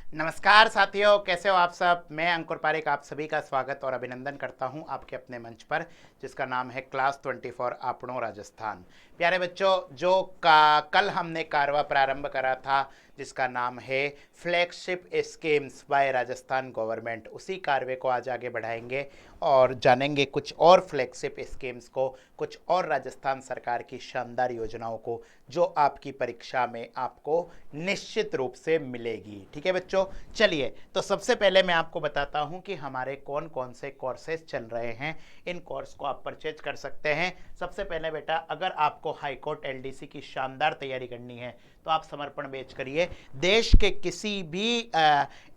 नमस्कार साथियों, कैसे हो आप सब। मैं अंकुर पारिक आप सभी का स्वागत और अभिनंदन करता हूं आपके अपने मंच पर, जिसका नाम है क्लास 24 आपणो राजस्थान। प्यारे बच्चों, जो कल हमने कारवा प्रारंभ करा था, जिसका नाम है flagship schemes by Rajasthan government, उसी कार्य को आज आगे बढ़ाएंगे और जानेंगे कुछ और फ्लैगशिप स्कीम्स को, कुछ और राजस्थान सरकार की शानदार योजनाओं को, जो आपकी परीक्षा में आपको निश्चित रूप से मिलेगी। ठीक है बच्चों, चलिए तो सबसे पहले मैं आपको बताता हूं कि हमारे कौन कौन से कोर्सेज चल रहे हैं। इन कोर्स को आप परचेज कर सकते हैं। सबसे पहले बेटा, अगर आपको हाईकोर्ट एलडीसी की शानदार तैयारी करनी है तो आप समर्पण बैच करिए। देश के किसी भी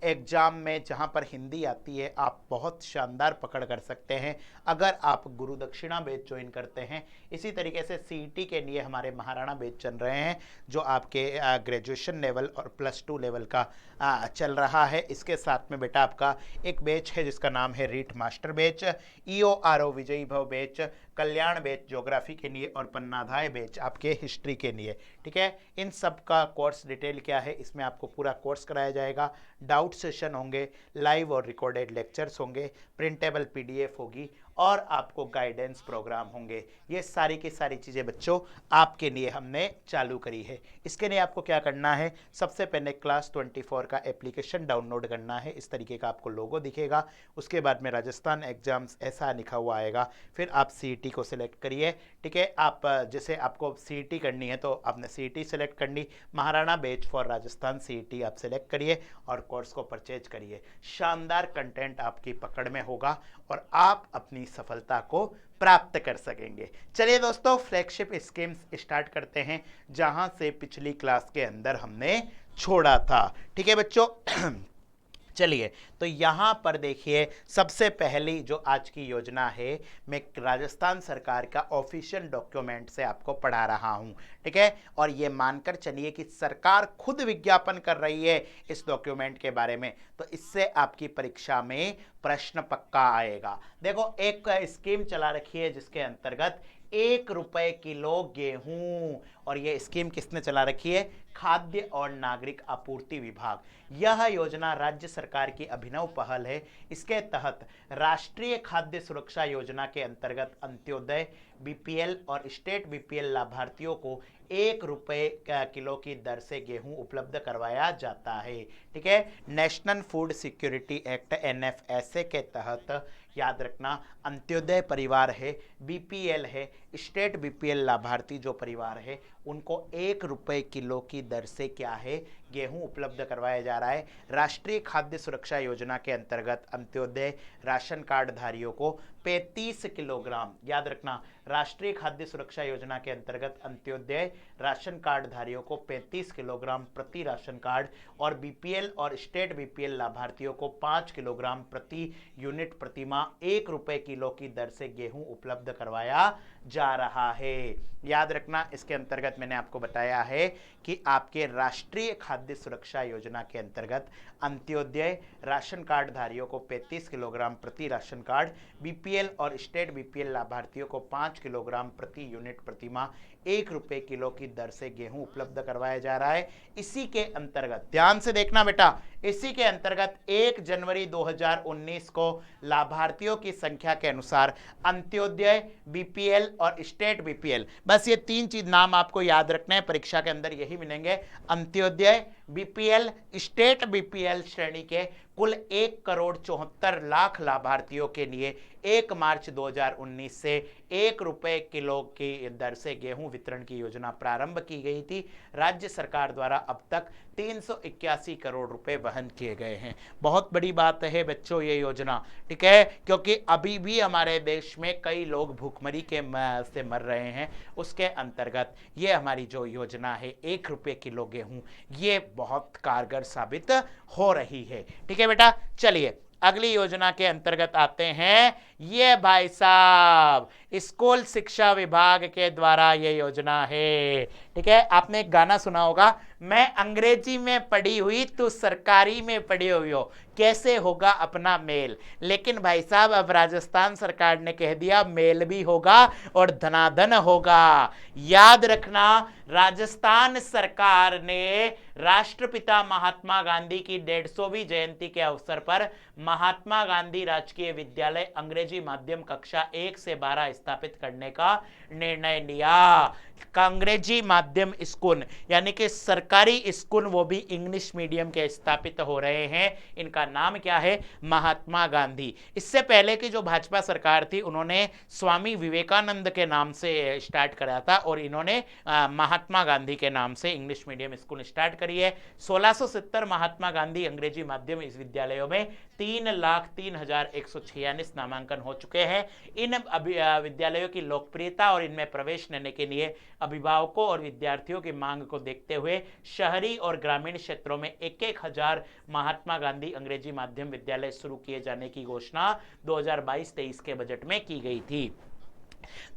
एग्जाम में जहां पर हिंदी आती है, आप बहुत शानदार पकड़ कर सकते हैं अगर आप गुरु दक्षिणा बैच ज्वाइन करते हैं। इसी तरीके से सीईटी के लिए हमारे महाराणा बैच चल रहे हैं, जो आपके ग्रेजुएशन लेवल और +2 लेवल का चल रहा है। इसके साथ में बेटा आपका एक बैच है जिसका नाम है रीट मास्टर बैच, EORO विजयी भव बैच, कल्याण बैच ज्योग्राफी के लिए, और पन्नाधाय बैच आपके हिस्ट्री के लिए। ठीक है, इन सब का कोर्स डिटेल क्या है, इसमें आपको पूरा कोर्स कराया जाएगा। डाउट सेशन होंगे, लाइव और रिकॉर्डेड लेक्चर्स होंगे, प्रिंटेबल PDF होगी और आपको गाइडेंस प्रोग्राम होंगे। ये सारी की सारी चीज़ें बच्चों आपके लिए हमने चालू करी है। इसके लिए आपको क्या करना है, सबसे पहले क्लास 24 का एप्लीकेशन डाउनलोड करना है। इस तरीके का आपको लोगो दिखेगा। उसके बाद में राजस्थान एग्जाम्स ऐसा लिखा हुआ आएगा। फिर आप सीईटी को सिलेक्ट करिए। ठीक है, आप जैसे आपको सीईटी करनी है तो आपने सीईटी सेलेक्ट करनी, Maharana batch for Rajasthan CET आप सेलेक्ट करिए और कोर्स को परचेज करिए। शानदार कंटेंट आपकी पकड़ में होगा और आप अपनी सफलता को प्राप्त कर सकेंगे। चलिए दोस्तों, फ्लैगशिप स्कीम्स स्टार्ट करते हैं जहां से पिछली क्लास के अंदर हमने छोड़ा था। ठीक है बच्चों, चलिए तो यहां पर देखिए, सबसे पहली जो आज की योजना है, मैं राजस्थान सरकार का ऑफिशियल डॉक्यूमेंट से आपको पढ़ा रहा हूं। ठीक है, और ये मानकर चलिए कि सरकार खुद विज्ञापन कर रही है इस डॉक्यूमेंट के बारे में, तो इससे आपकी परीक्षा में प्रश्न पक्का आएगा। देखो, एक स्कीम चला रखी है जिसके अंतर्गत 1 रुपए किलो गेहूं, और ये स्कीम किसने चला रखी है, खाद्य और नागरिक आपूर्ति विभाग। यह योजना राज्य सरकार की अभिनव पहल है। इसके तहत राष्ट्रीय खाद्य सुरक्षा योजना के अंतर्गत अंत्योदय BPL और स्टेट BPL लाभार्थियों को 1 रुपए किलो की दर से गेहूं उपलब्ध करवाया जाता है। ठीक है, national food security act NFSA के तहत याद रखना, अंत्योदय परिवार है, BPL है, स्टेट BPL लाभार्थी जो परिवार है, उनको 1 रुपए किलो की दर से क्या है, गेहूं उपलब्ध करवाया जा रहा है। राष्ट्रीय खाद्य सुरक्षा योजना के अंतर्गत अंत्योदय राशन कार्ड धारियों को 35 किलोग्राम, याद रखना, राष्ट्रीय खाद्य सुरक्षा योजना के अंतर्गत अंत्योदय राशन कार्ड धारियों को 35 किलोग्राम प्रति राशन कार्ड और BPL और स्टेट BPL लाभार्थियों को 5 किलोग्राम प्रति यूनिट प्रति माह 1 रुपए किलो की दर से गेहूं उपलब्ध करवाया जा रहा है। याद रखना, इसके अंतर्गत मैंने आपको बताया है कि आपके राष्ट्रीय खाद्य सुरक्षा योजना के अंतर्गत अंत्योदय राशन कार्ड धारियों को 35 किलोग्राम प्रति राशन कार्ड, BPL और स्टेट BPL लाभार्थियों को 5 किलोग्राम प्रति यूनिट प्रति माह 1 रुपए किलो की दर से गेहूं उपलब्ध करवाया जा रहा है। इसी के अंतर्गत ध्यान से देखना बेटा, इसी के अंतर्गत 1 जनवरी 2019 को लाभार्थियों की संख्या के अनुसार अंत्योदय, BPL और स्टेट BPL, बस ये 3 चीज नाम आपको याद रखने हैं, परीक्षा के अंदर यही मिलेंगे। अंत्योदय, BPL, स्टेट BPL श्रेणी के कुल 1,74,00,000 लाभार्थियों के लिए 1 मार्च 2019 से 1 रुपए किलो की दर से गेहूं वितरण की योजना प्रारंभ की गई थी। राज्य सरकार द्वारा अब तक 381 करोड़ रुपए वहन किए गए हैं। बहुत बड़ी बात है बच्चों ये योजना। ठीक है, क्योंकि अभी भी हमारे देश में कई लोग भूखमरी के से मर रहे हैं। उसके अंतर्गत ये हमारी जो योजना है 1 रुपए किलो गेहूं, ये बहुत कारगर साबित हो रही है। ठीक है बेटा, चलिए अगली योजना के अंतर्गत आते हैं। ये भाई साहब, स्कूल शिक्षा विभाग के द्वारा ये योजना है। ठीक है, आपने एक गाना सुना होगा, मैं अंग्रेजी में पढ़ी हुई तू सरकारी में पढ़ी हुई हो, कैसे होगा अपना मेल। लेकिन भाई साहब अब राजस्थान सरकार ने कह दिया मेल भी होगा और धनाधन होगा। याद रखना, राजस्थान सरकार ने राष्ट्रपिता महात्मा गांधी की 150वीं जयंती के अवसर पर महात्मा गांधी राजकीय विद्यालय अंग्रेजी माध्यम कक्षा 1 से 12 स्थापित करने का निर्णय लिया। अंग्रेजी माध्यम स्कूल यानी कि सरकारी स्कूल, वो भी इंग्लिश मीडियम के स्थापित हो रहे हैं। इनका नाम क्या है? महात्मा गांधी। इससे पहले की जो भाजपा सरकार थी उन्होंने स्वामी विवेकानंद के नाम से स्टार्ट करा था और इन्होंने महात्मा गांधी के नाम से इंग्लिश मीडियम स्कूल स्टार्ट करी है। 1670 महात्मा गांधी अंग्रेजी माध्यम इस विद्यालयों में 3,03,146 नामांकन हो चुके हैं। इन विद्यालयों की लोकप्रियता और इनमें प्रवेश लेने के लिए अभिभावकों और विद्यार्थियों की मांग को देखते हुए शहरी और ग्रामीण क्षेत्रों में 1,000 महात्मा गांधी अंग्रेजी माध्यम विद्यालय शुरू किए जाने की घोषणा 2022-23 के बजट में की गई थी।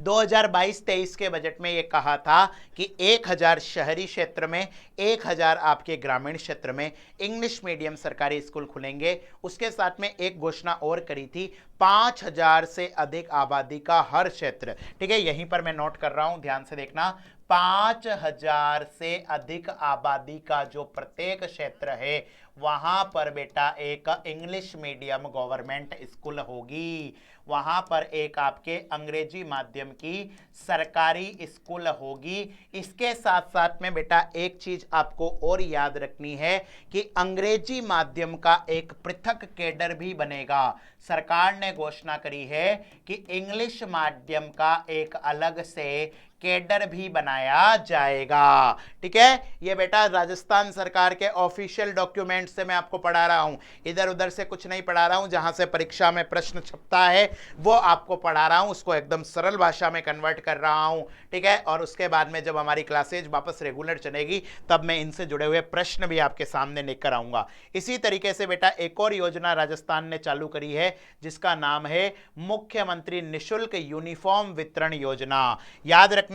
2022-23 के बजट में यह कहा था कि 1,000 शहरी क्षेत्र में, 1,000 आपके ग्रामीण क्षेत्र में इंग्लिश मीडियम सरकारी स्कूल खुलेंगे। उसके साथ में एक घोषणा और करी थी, 5,000 से अधिक आबादी का हर क्षेत्र। ठीक है, यहीं पर मैं नोट कर रहा हूं, ध्यान से देखना, 5,000 से अधिक आबादी का जो प्रत्येक क्षेत्र है वहां पर बेटा एक इंग्लिश मीडियम गवर्नमेंट स्कूल होगी, वहां पर एक आपके अंग्रेजी माध्यम की सरकारी स्कूल होगी। इसके साथ साथ में बेटा एक चीज आपको और याद रखनी है कि अंग्रेजी माध्यम का एक पृथक कैडर भी बनेगा। सरकार ने घोषणा करी है कि इंग्लिश माध्यम का एक अलग से कैडर भी बनाया जाएगा। ठीक है, ये बेटा राजस्थान सरकार के ऑफिशियल डॉक्यूमेंट से मैं आपको पढ़ा रहा हूं, इधर उधर से कुछ नहीं पढ़ा रहा हूं। जहां से परीक्षा में प्रश्न छपता है वो आपको पढ़ा रहा हूं, उसको एकदम सरल भाषा में कन्वर्ट कर रहा हूं। ठीक है, और उसके बाद में जब हमारी क्लासेज वापस रेगुलर चलेगी तब मैं इनसे जुड़े हुए प्रश्न भी आपके सामने लेकर आऊंगा। इसी तरीके से बेटा एक और योजना राजस्थान ने चालू करी है जिसका नाम है मुख्यमंत्री निशुल्क यूनिफॉर्म वितरण योजना। याद रखना,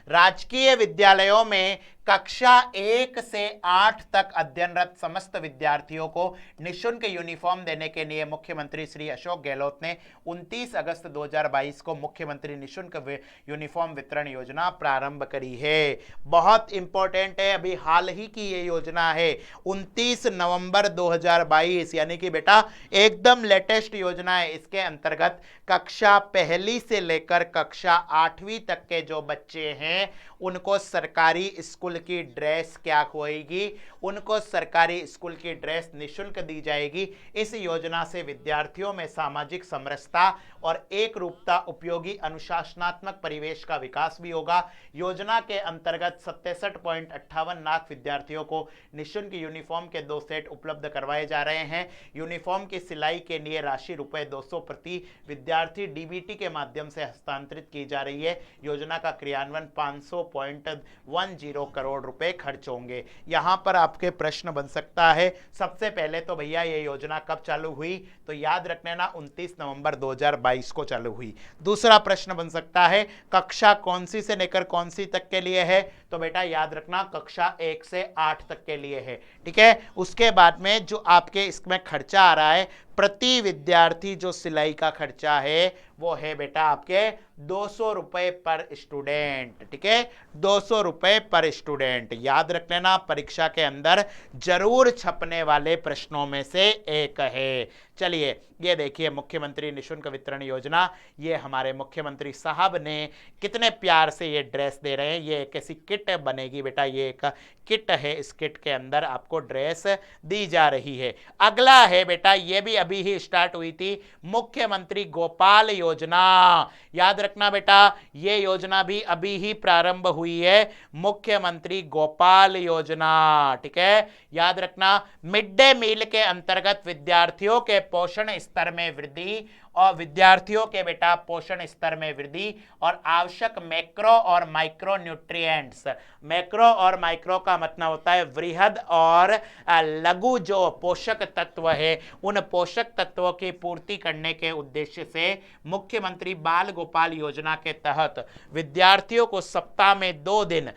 राजकीय विद्यालयों में कक्षा 1 से 8 तक अध्ययनरत समस्त विद्यार्थियों को निःशुल्क यूनिफॉर्म देने के लिए मुख्यमंत्री श्री अशोक गहलोत ने 29 अगस्त 2022 को मुख्यमंत्री निःशुल्क यूनिफॉर्म वितरण योजना प्रारंभ करी है। बहुत इंपॉर्टेंट है, अभी हाल ही की ये योजना है, 29 नवंबर 2022, यानी कि बेटा एकदम लेटेस्ट योजना है। इसके अंतर्गत कक्षा 1 से लेकर कक्षा 8वीं तक के जो बच्चे हैं उनको सरकारी स्कूल की ड्रेस क्या होएगी, उनको सरकारी स्कूल की ड्रेस निःशुल्क दी जाएगी। इस योजना से विद्यार्थियों में सामाजिक समरसता और एक रूपता, उपयोगी अनुशासनात्मक परिवेश का विकास भी होगा। योजना के अंतर्गत 67.58 लाख विद्यार्थियों को निःशुल्क यूनिफॉर्म के 2 सेट उपलब्ध करवाए जा रहे हैं। यूनिफॉर्म की सिलाई के लिए राशि ₹200 प्रति विद्यार्थी डीबीटी के माध्यम से हस्तांतरित की जा रही है। योजना का क्रियान्वयन 500.10 करोड़ रुपए खर्च होंगे। यहां पर आपके प्रश्न बन सकता है, सबसे पहले तो भैया ये योजना कब चालू हुई, तो याद रखने ना 29 नवंबर 2022 को चालू हुई। दूसरा प्रश्न बन सकता है कक्षा कौन सी से लेकर कौन सी तक के लिए है, तो बेटा याद रखना कक्षा 1 से 8 तक के लिए है। ठीक है, उसके बाद में जो आपके इसमें खर्चा आ रहा है प्रति विद्यार्थी, जो सिलाई का खर्चा है वो है बेटा आपके 200 रुपए पर स्टूडेंट। ठीक है, 200 रुपए पर स्टूडेंट। याद रख लेना, परीक्षा के अंदर जरूर छपने वाले प्रश्नों में से एक है। चलिए ये देखिए मुख्यमंत्री निःशुल्क वितरण योजना, ये हमारे मुख्यमंत्री साहब ने कितने प्यार से ये ड्रेस दे रहे हैं। ये एक ऐसी किट बनेगी बेटा, ये एक किट है, इस किट के अंदर आपको ड्रेस दी जा रही है। अगला है बेटा, ये भी अभी ही स्टार्ट हुई थी, मुख्यमंत्री गोपाल योजना। याद रखना बेटा, ये योजना भी अभी ही प्रारंभ हुई है, मुख्यमंत्री गोपाल योजना। ठीक है, याद रखना मिड डे मील के अंतर्गत विद्यार्थियों के पोषण स्तर में वृद्धि और विद्यार्थियों के बेटा पोषण स्तर में वृद्धि और आवश्यक मैक्रो और माइक्रो न्यूट्रिएंट्स। मैक्रो और माइक्रो का मतलब होता है वृहद और लघु जो पोषक तत्व है, उन पोषक तत्वों की पूर्ति करने के उद्देश्य से मुख्यमंत्री बाल गोपाल योजना के तहत विद्यार्थियों को सप्ताह में 2 दिन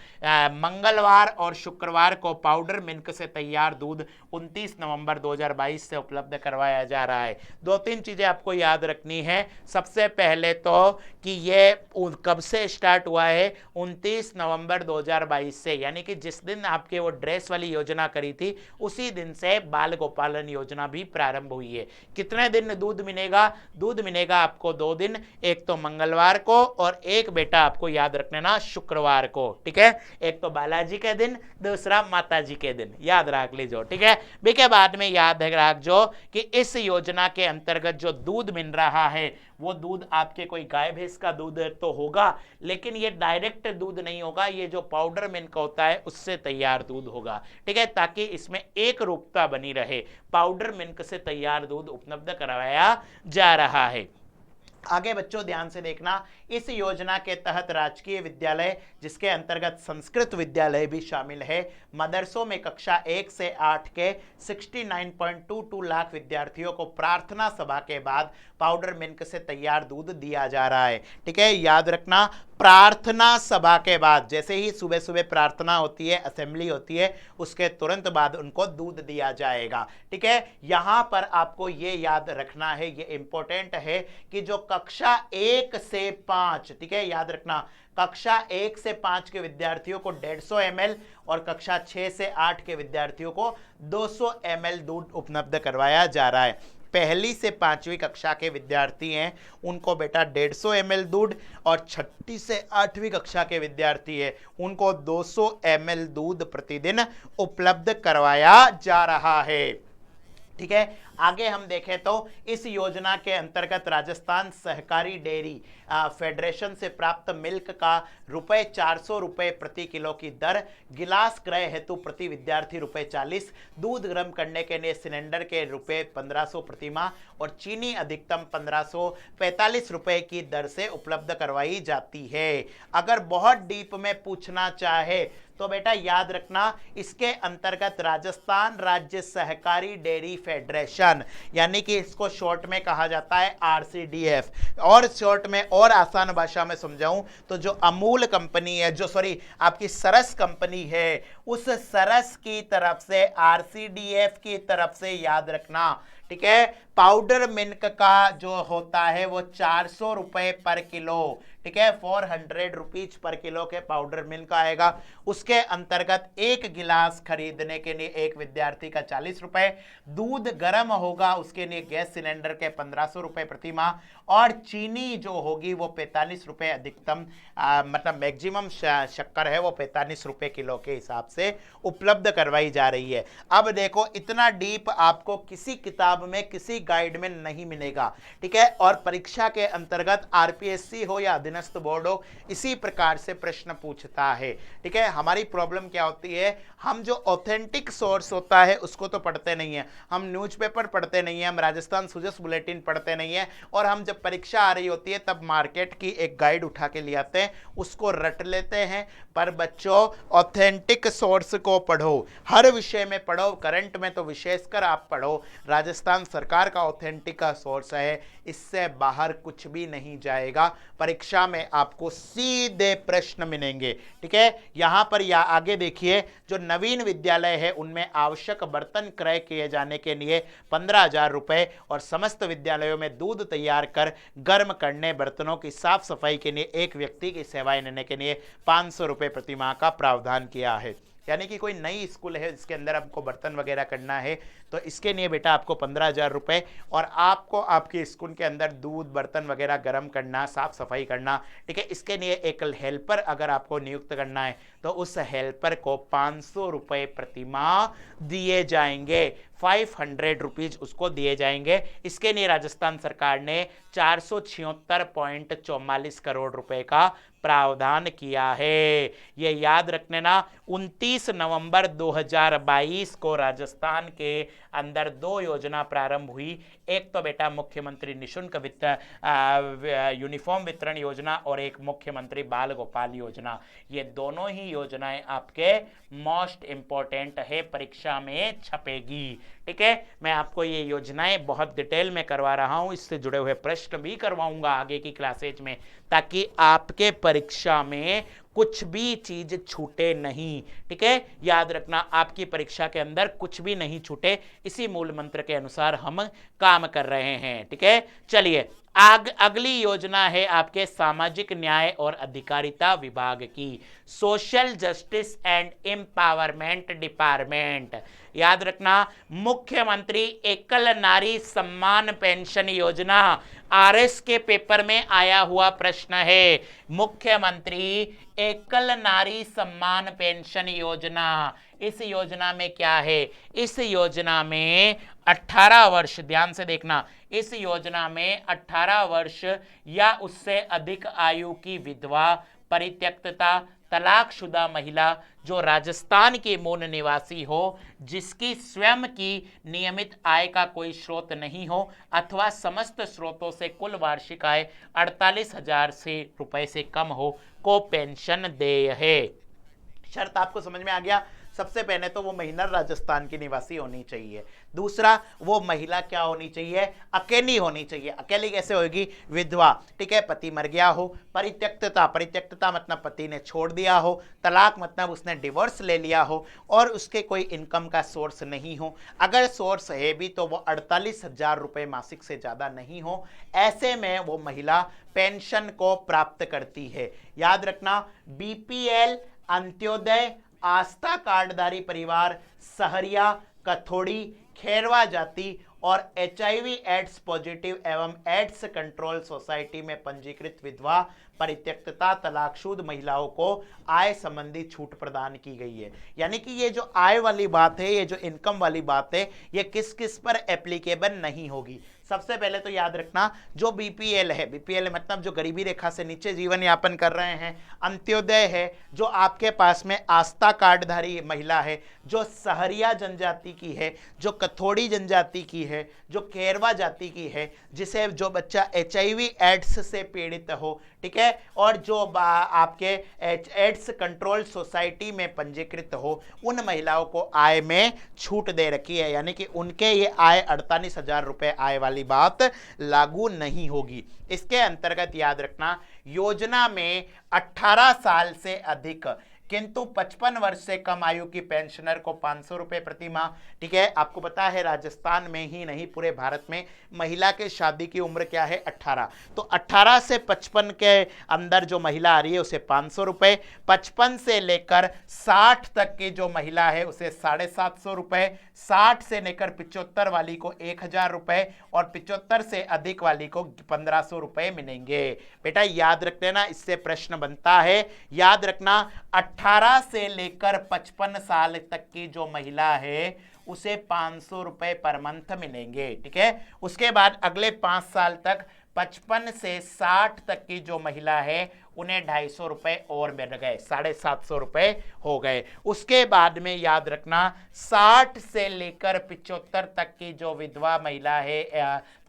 मंगलवार और शुक्रवार को पाउडर मिल्क से तैयार दूध 29 नवंबर 2022 से उपलब्ध करवाया जा रहा है। 2-3 चीजें आपको याद रखनी है। सबसे पहले तो कि ये कब से स्टार्ट हुआ है, 29 नवंबर 2022 से, यानी कि जिस दिन आपके वो ड्रेस वाली योजना करी थी उसी दिन से बाल गोपालन योजना भी प्रारंभ हुई है। कितने दिन दूध मिलेगा? दूध मिलेगा आपको 2 दिन, एक तो मंगलवार को और एक बेटा आपको याद रखना ना शुक्रवार को, ठीक है। एक तो बालाजी के दिन, दूसरा माता जी के दिन, याद रख लीजिए, ठीक है। के बाद में याद रख जो कि इस योजना के अंतर्गत जो दूध मिल रहा है वो दूध आपके कोई गाय भैंस का दूध तो होगा, लेकिन ये डायरेक्ट दूध नहीं होगा, ये जो पाउडर मिल्क होता है उससे तैयार दूध होगा, ठीक है, ताकि इसमें एक रूपता बनी रहे। पाउडर मिल्क से तैयार दूध उपलब्ध करवाया जा रहा है। आगे बच्चों ध्यान से देखना, इस योजना के तहत राजकीय विद्यालय जिसके अंतर्गत संस्कृत विद्यालय भी शामिल है, मदरसों में कक्षा 1 से 8 के 69.22 लाख विद्यार्थियों को प्रार्थना सभा के बाद पाउडर मिल्क से तैयार दूध दिया जा रहा है, ठीक है। याद रखना, प्रार्थना सभा के बाद, जैसे ही सुबह सुबह प्रार्थना होती है, असेंबली होती है, उसके तुरंत बाद उनको दूध दिया जाएगा, ठीक है। यहां पर आपको ये याद रखना है, ये इंपॉर्टेंट है कि जो कक्षा 1 से 5, ठीक है, याद रखना, कक्षा 1 से 5 के विद्यार्थियों को 150 ml और कक्षा 6 से 8 के विद्यार्थियों को 200 ml दूध उपलब्ध करवाया जा रहा है। पहली से 5वीं कक्षा के विद्यार्थी हैं उनको बेटा 150 ml दूध, और 6ठी से 8वीं कक्षा के विद्यार्थी हैं उनको 200 ml दूध प्रतिदिन उपलब्ध करवाया जा रहा है, ठीक है। आगे हम देखें तो इस योजना के अंतर्गत राजस्थान सहकारी डेयरी फेडरेशन से प्राप्त मिल्क का ₹400 प्रति किलो की दर, गिलास क्रय हेतु प्रति विद्यार्थी ₹40, दूध गर्म करने के लिए सिलेंडर के ₹1500 प्रति माह और चीनी अधिकतम ₹1545 की दर से उपलब्ध करवाई जाती है। अगर बहुत डीप में पूछना चाहे तो बेटा याद रखना, इसके अंतर्गत राजस्थान राज्य सहकारी डेयरी फेडरेशन, यानी कि इसको शॉर्ट में कहा जाता है RCDF, और शॉर्ट में और आसान भाषा में समझाऊं तो जो अमूल कंपनी है, जो सॉरी आपकी सरस कंपनी है, उस सरस की तरफ से, RCDF की तरफ से याद रखना, ठीक है, पाउडर मिल्क का जो होता है वो ₹400 पर किलो, ठीक है, 400 रुपीज पर किलो के पाउडर मिल्क आएगा। उसके अंतर्गत एक गिलास खरीदने के लिए एक विद्यार्थी का ₹40, दूध गर्म होगा उसके लिए गैस सिलेंडर के ₹1500 प्रति माह, और चीनी जो होगी वो ₹45 अधिकतम, मतलब मैक्सिमम शक्कर है वो ₹45 किलो के हिसाब से उपलब्ध करवाई जा रही है। अब देखो, इतना डीप आपको किसी किताब में, किसी गाइड में नहीं मिलेगा, ठीक है, और परीक्षा के अंतर्गत RPSC हो या अधीनस्थ बोर्ड हो, इसी प्रकार से प्रश्न पूछता है, ठीक है। हमारी प्रॉब्लम क्या होती है, हम जो ऑथेंटिक सोर्स होता है उसको तो पढ़ते नहीं है, हम न्यूज़पेपर पढ़ते नहीं है, हम राजस्थान सुजस बुलेटिन पढ़ते नहीं है, और हम जब परीक्षा आ रही होती है तब मार्केट की एक गाइड उठा के ले आते हैं, उसको रट लेते हैं। पर बच्चों, ऑथेंटिक सोर्स को पढ़ो, हर विषय में पढ़ो, करंट में तो विशेषकर आप पढ़ो, राजस्थान सरकार का ऑथेंटिक सोर्स है, इससे बाहर कुछ भी नहीं जाएगा। परीक्षा में आपको सीधे प्रश्न मिलेंगे, ठीक है। यहां पर या आगे देखिए, जो नवीन विद्यालय है उनमें आवश्यक बर्तन क्रय किए जाने के लिए ₹15,000 और समस्त विद्यालयों में दूध तैयार कर गर्म करने, बर्तनों की साफ सफाई के लिए एक व्यक्ति की सेवाएं लेने के लिए ₹500 प्रति माह का प्रावधान किया है। यानी कि कोई नई स्कूल है जिसके अंदर आपको बर्तन वगैरह करना है तो इसके लिए बेटा आपको ₹15,000, और आपको आपके स्कूल के अंदर दूध, बर्तन वगैरह गर्म करना, साफ सफाई करना, ठीक है, इसके लिए एक हेल्पर अगर आपको नियुक्त करना है तो उस हेल्पर को ₹500 प्रति माह दिए जाएंगे। 500 उसको दिए जाएंगे। इसके लिए राजस्थान सरकार ने 476.44 करोड़ रुपए का प्रावधान किया है। ये याद रखने ना, 29 नवंबर 2022 को राजस्थान के अंदर 2 योजना प्रारंभ हुई। एक तो बेटा मुख्यमंत्री निशुल्क यूनिफॉर्म वितरण योजना और एक मुख्यमंत्री बाल गोपाल योजना। ये दोनों ही योजनाएं आपके मोस्ट इंपॉर्टेंट है, परीक्षा में छपेगी। ठीक है, मैं आपको ये योजनाएं बहुत डिटेल में करवा रहा हूं, इससे जुड़े हुए प्रश्न भी करवाऊंगा आगे की क्लासेज में, ताकि आपके परीक्षा में कुछ भी चीज छूटे नहीं। ठीक है, याद रखना, आपकी परीक्षा के अंदर कुछ भी नहीं छूटे, इसी मूल मंत्र के अनुसार हम काम कर रहे हैं। ठीक है, चलिए अगली योजना है आपके सामाजिक न्याय और अधिकारिता विभाग की, social justice and empowerment department. याद रखना, मुख्यमंत्री एकल नारी सम्मान पेंशन योजना, आरएस के पेपर में आया हुआ प्रश्न है। मुख्यमंत्री एकल नारी सम्मान पेंशन योजना, इस योजना में क्या है? इस योजना में 18 वर्ष, ध्यान से देखना, इस योजना में 18 वर्ष या उससे अधिक आयु की विधवा, परित्यक्तता, तलाकशुदा महिला जो राजस्थान की मूल निवासी हो, जिसकी स्वयं की नियमित आय का कोई स्रोत नहीं हो अथवा समस्त स्रोतों से कुल वार्षिक आय 48,000 से रुपए से कम हो, को पेंशन देय है। शर्त आपको समझ में आ गया? सबसे पहले तो वो महिला राजस्थान की निवासी होनी चाहिए। दूसरा, वो महिला क्या होनी चाहिए? अकेली होनी चाहिए। अकेली कैसे होगी? विधवा। ठीक है, पति मर गया हो। परित्यक्तता, परित्यक्तता मतलब पति ने छोड़ दिया हो। तलाक मतलब उसने डिवोर्स ले लिया हो और उसके कोई इनकम का सोर्स नहीं हो। अगर सोर्स है भी तो वो 48,000 रुपये मासिक से ज़्यादा नहीं हो। ऐसे में वो महिला पेंशन को प्राप्त करती है। याद रखना, बीपीएल, अंत्योदय, आस्था कार्डधारी परिवार, सहरिया, कथोड़ी, खेरवा जाति और एचआईवी एड्स पॉजिटिव एवं एड्स कंट्रोल सोसाइटी में पंजीकृत विधवा, परित्यक्तता, तलाकशुदा महिलाओं को आय संबंधी छूट प्रदान की गई है। यानी कि ये जो आय वाली बात है, ये जो इनकम वाली बात है, ये किस किस पर एप्लीकेबल नहीं होगी? सबसे पहले तो याद रखना, जो बीपीएल है, बीपीएल मतलब जो गरीबी रेखा से नीचे जीवन यापन कर रहे हैं। अंत्योदय है, जो आपके पास में आस्था कार्डधारी महिला है, जो सहरिया जनजाति की है, जो कथोड़ी जनजाति की है, जो केरवा जाति की है, जिसे जो बच्चा एचआईवी एड्स से पीड़ित हो, ठीक है, और जो आपके एड्स कंट्रोल सोसाइटी में पंजीकृत हो, उन महिलाओं को आय में छूट दे रखी है। यानी कि उनके ये आय 48,000 रुपये आय वाली बात लागू नहीं होगी। इसके अंतर्गत याद रखना, योजना में 18 साल से अधिक किंतु 55 वर्ष से कम आयु की पेंशनर को 500 रुपये प्रति माह। ठीक है, आपको पता है राजस्थान में ही नहीं पूरे भारत में महिला के शादी की उम्र क्या है? 18। तो 18 से 55 के अंदर जो महिला आ रही है उसे 500 रुपये, 55 से लेकर 60 तक की जो महिला है उसे 750 रुपये, 60 से लेकर 75 वाली को 1,000 रुपये और 75 से अधिक वाली को 1,500 रुपये मिलेंगे। बेटा याद रख लेना, इससे प्रश्न बनता है। याद रखना, 18 से लेकर 55 साल तक की जो महिला है उसे 500 रुपये पर मंथ मिलेंगे। ठीक है, उसके बाद अगले 5 साल तक 55 से 60 तक की जो महिला है उन्हें 250 रुपये और मिल गए, 750 रुपये हो गए। उसके बाद में याद रखना, 60 से लेकर 75 तक की जो विधवा महिला है,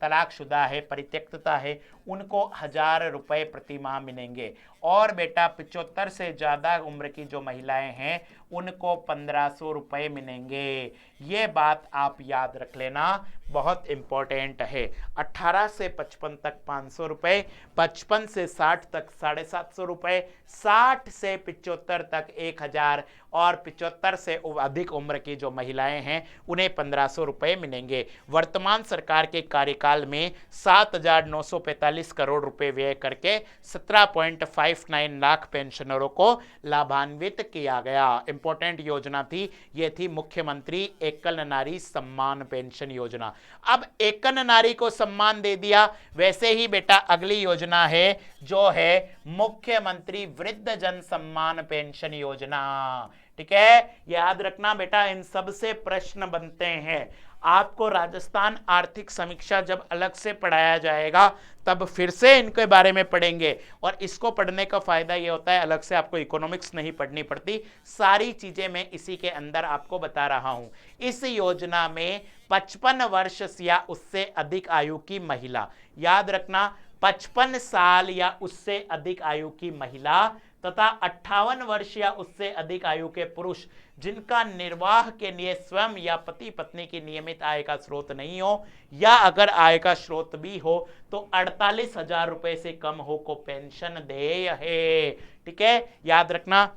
तलाकशुदा है, परित्यक्तता है, उनको 1,000 रुपये प्रति माह मिलेंगे। और बेटा 75 से ज़्यादा उम्र की जो महिलाएं हैं उनको 1,500 रुपये मिलेंगे। ये बात आप याद रख लेना, बहुत इंपॉर्टेंट है। 18 से 55 तक 500 रुपये, 55 से 60 तक 750 रुपये, 60 से 75 तक 1,000 और 75 से अधिक उम्र की जो महिलाएं हैं उन्हें 1,500 रुपये मिलेंगे। वर्तमान सरकार के कार्यकाल में 7,945 करोड़ रुपए व्यय करके 17.59 लाख पेंशनरों को लाभान्वित किया गया। इंपॉर्टेंट योजना थी, ये थी मुख्यमंत्री एकल नारी सम्मान पेंशन योजना। अब एकल नारी को सम्मान दे दिया, वैसे ही बेटा अगली योजना है जो है मुख्यमंत्री वृद्ध जन सम्मान पेंशन योजना। ठीक है, याद रखना बेटा, इन सब से प्रश्न बनते हैं। आपको राजस्थान आर्थिक समीक्षा जब अलग से पढ़ाया जाएगा तब फिर से इनके बारे में पढ़ेंगे, और इसको पढ़ने का फायदा ये होता है अलग से आपको इकोनॉमिक्स नहीं पढ़नी पड़ती, सारी चीजें मैं इसी के अंदर आपको बता रहा हूं। इस योजना में 55 वर्ष या उससे अधिक आयु की महिला, याद रखना 55 साल या उससे अधिक आयु की महिला तथा 58 वर्ष या उससे अधिक आयु के पुरुष जिनका निर्वाह के लिए स्वयं या पति पत्नी की नियमित आय का स्रोत नहीं हो, या अगर आय का स्रोत भी हो तो 48,000 रुपए से कम हो को पेंशन देय है। ठीक है, याद रखना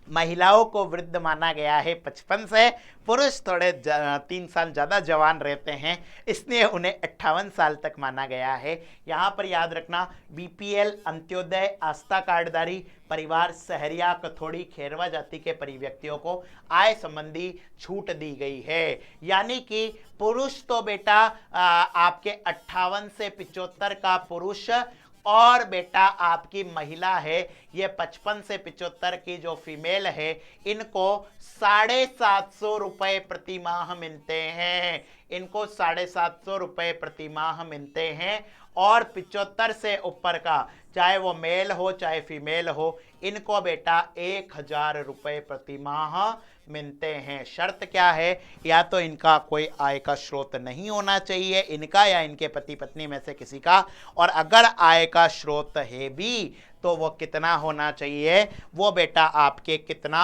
महिलाओं को वृद्ध माना गया है 55 से, पुरुष थोड़े 3 साल ज़्यादा जवान रहते हैं इसलिए उन्हें 58 साल तक माना गया है। यहाँ पर याद रखना बीपीएल, अंत्योदय, आस्था कार्डधारी परिवार, सहरिया, कथोड़ी, खेरवा जाति के परिव्यक्तियों को आय संबंधी छूट दी गई है। यानी कि पुरुष तो बेटा आपके 58 से 75 का पुरुष, और बेटा आपकी महिला है ये 55 से 75 की जो फीमेल है, इनको 750 रुपए प्रति माह मिलते हैं, इनको 750 रुपए प्रति माह मिलते हैं। और 75 से ऊपर का चाहे वो मेल हो चाहे फीमेल हो, इनको बेटा 1000 रुपए प्रति माह मिलते हैं। शर्त क्या है, या तो इनका कोई आय का स्रोत नहीं होना चाहिए इनका या इनके पति पत्नी में से किसी का, और अगर आय का स्रोत है भी तो वो कितना होना चाहिए, वो बेटा आपके कितना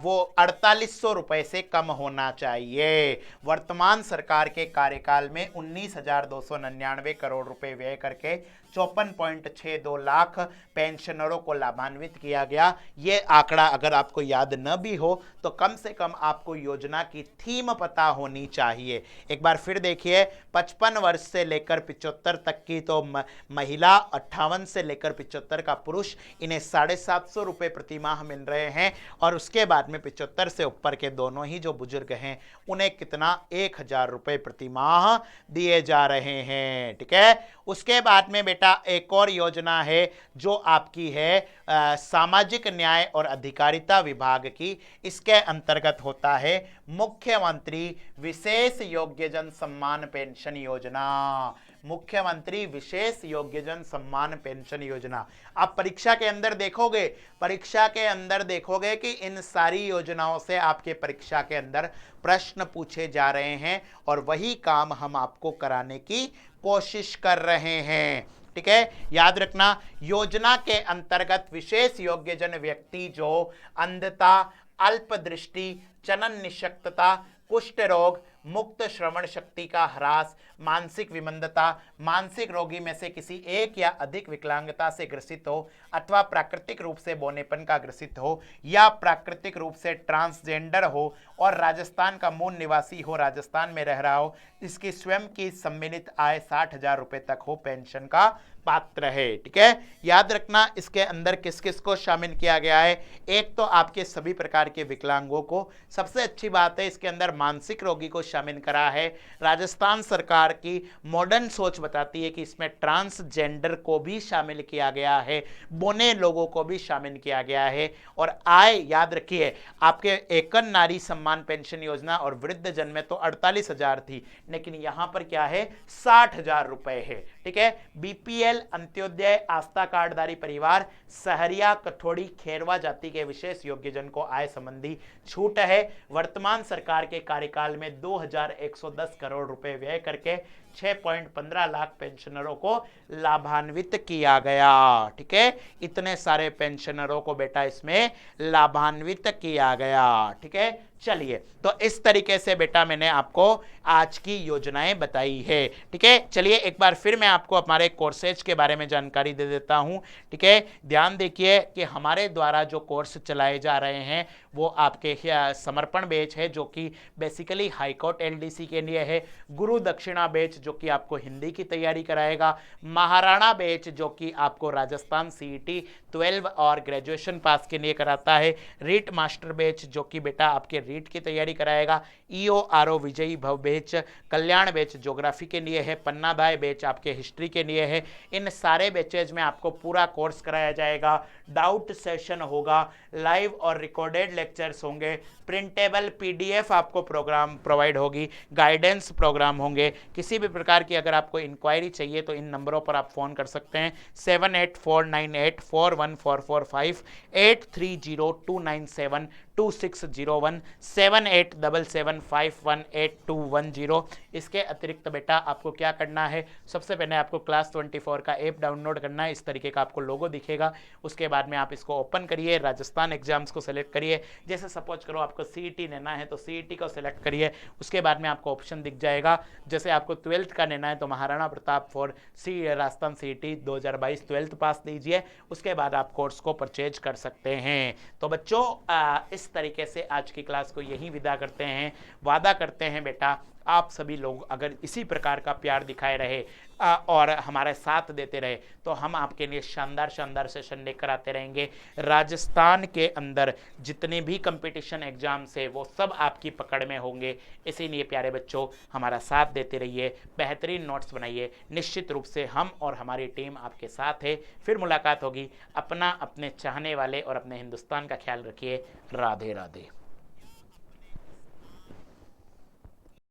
वो 4800 रुपए से कम होना चाहिए। वर्तमान सरकार के कार्यकाल में 19,299 करोड़ रुपए व्यय करके 54.62 लाख पेंशनरों को लाभान्वित किया गया। ये आंकड़ा अगर आपको याद न भी हो तो कम से कम आपको योजना की थीम पता होनी चाहिए। एक बार फिर देखिए, 55 वर्ष से लेकर 75 तक की तो महिला, 58 से लेकर 75 का पुरुष, इन्हें 750 रुपए प्रति माह मिल रहे हैं, और उसके बाद में 75 से ऊपर के दोनों ही जो बुजुर्ग हैं उन्हें कितना 1000 रुपए प्रति माह दिए जा रहे हैं। ठीक है, उसके बाद में बेटा एक और योजना है जो आपकी है सामाजिक न्याय और अधिकारिता विभाग की। इसके अंतर्गत होता है मुख्यमंत्री विशेष योग्यजन सम्मान पेंशन योजना। मुख्यमंत्री विशेष योग्यजन सम्मान पेंशन योजना। आप परीक्षा के अंदर देखोगे कि इन सारी योजनाओं से आपके परीक्षा के अंदर प्रश्न पूछे जा रहे हैं, और वही काम हम आपको कराने की कोशिश कर रहे हैं। ठीक है, याद रखना योजना के अंतर्गत विशेष योग्यजन व्यक्ति जो अंधता, अल्पदृष्टि, चलन निशक्तता, कुष्ठ रोग, मुक्त श्रवण शक्ति का ह्रास, मानसिक विमंदता, मानसिक रोगी में से किसी एक या अधिक विकलांगता से ग्रसित हो, अथवा प्राकृतिक रूप से बौनेपन का ग्रसित हो, या प्राकृतिक रूप से ट्रांसजेंडर हो, और राजस्थान का मूल निवासी हो, राजस्थान में रह रहा हो, इसकी स्वयं की सम्मिलित आय 60,000 रुपए तक हो, पेंशन का पात्र है। ठीक है, याद रखना इसके अंदर किस किस को शामिल किया गया है। एक तो आपके सभी प्रकार के विकलांगों को, सबसे अच्छी बात है इसके अंदर मानसिक रोगी को शामिल करा है। राजस्थान सरकार की मॉडर्न सोच बताती है कि इसमें ट्रांसजेंडर को भी शामिल किया गया है, बोने लोगों को भी शामिल किया गया है। और आय याद रखिए, आपके एकन नारी सम्मान पेंशन योजना और वृद्ध जन में तो 48,000 थी, लेकिन यहां पर क्या है 60,000 रुपए है। ठीक है, बीपीएल, अंत्योदय, आस्था कार्डधारी परिवार, सहरिया, कठोड़ी, खेरवा जाति के विशेष योग्यजन को आय संबंधी छूट है। वर्तमान सरकार के कार्यकाल में 2110 करोड़ रुपए व्यय करके 6.15 लाख पेंशनरों को लाभान्वित किया गया। ठीक है, इतने सारे पेंशनरों को बेटा इसमें लाभान्वित किया गया। ठीक है, चलिए, तो इस तरीके से बेटा मैंने आपको आज की योजनाएं बताई है। ठीक है, चलिए एक बार फिर मैं आपको हमारे कोर्सेज के बारे में जानकारी दे देता हूं। ठीक है, ध्यान देखिए कि हमारे द्वारा जो कोर्स चलाए जा रहे हैं वो आपके समर्पण बैच है जो कि बेसिकली हाईकोर्ट एलडीसी के लिए है, गुरु दक्षिणा बैच जो कि आपको हिंदी की तैयारी कराएगा, महाराणा बैच जो कि आपको राजस्थान सीईटी 12 और ग्रेजुएशन पास के लिए कराता है। रीट मास्टर बैच जो कि बेटा आपके रीट की तैयारी कराएगा। ईओ आरओ विजयी भव बैच, कल्याण बैच ज्योग्राफी के लिए है, पन्नादाय बैच आपके हिस्ट्री के लिए है। इन सारे बैचेज में आपको पूरा कोर्स कराया जाएगा। डाउट सेशन होगा, लाइव और रिकॉर्डेड लेक्चर्स होंगे, प्रिंटेबल पीडीएफ आपको प्रोग्राम प्रोवाइड होगी, गाइडेंस प्रोग्राम होंगे। किसी भी प्रकार की अगर आपको इंक्वायरी चाहिए तो इन नंबरों पर आप फ़ोन कर सकते हैं 7849841445, 8302972601, 7877518210। इसके अतिरिक्त बेटा आपको क्या करना है, सबसे पहले आपको क्लास 24 का ऐप डाउनलोड करना है। इस तरीके का आपको लोगो दिखेगा। उसके बाद में आप इसको ओपन करिए, राजस्थान एग्जाम्स को सेलेक्ट करिए। जैसे सपोज करो आपको सीईटी लेना है तो सीईटी को सेलेक्ट करिए। उसके बाद में आपको ऑप्शन दिख जाएगा। जैसे आपको 12th का लेना है तो Maharana Pratap for Rajasthan CET 2022 12th पास लीजिए। उसके बाद आप कोर्स को परचेज कर सकते हैं। तो बच्चों इस तरीके से आज की क्लास को यही विदा करते हैं। वादा करते हैं बेटा आप सभी लोग अगर इसी प्रकार का प्यार दिखाए रहे और हमारे साथ देते रहे तो हम आपके लिए शानदार शानदार सेशन लेकर आते रहेंगे। राजस्थान के अंदर जितने भी कंपटीशन एग्जाम्स है वो सब आपकी पकड़ में होंगे। इसीलिए प्यारे बच्चों हमारा साथ देते रहिए, बेहतरीन नोट्स बनाइए। निश्चित रूप से हम और हमारी टीम आपके साथ है। फिर मुलाकात होगी। अपना, अपने चाहने वाले और अपने हिंदुस्तान का ख्याल रखिए। राधे राधे।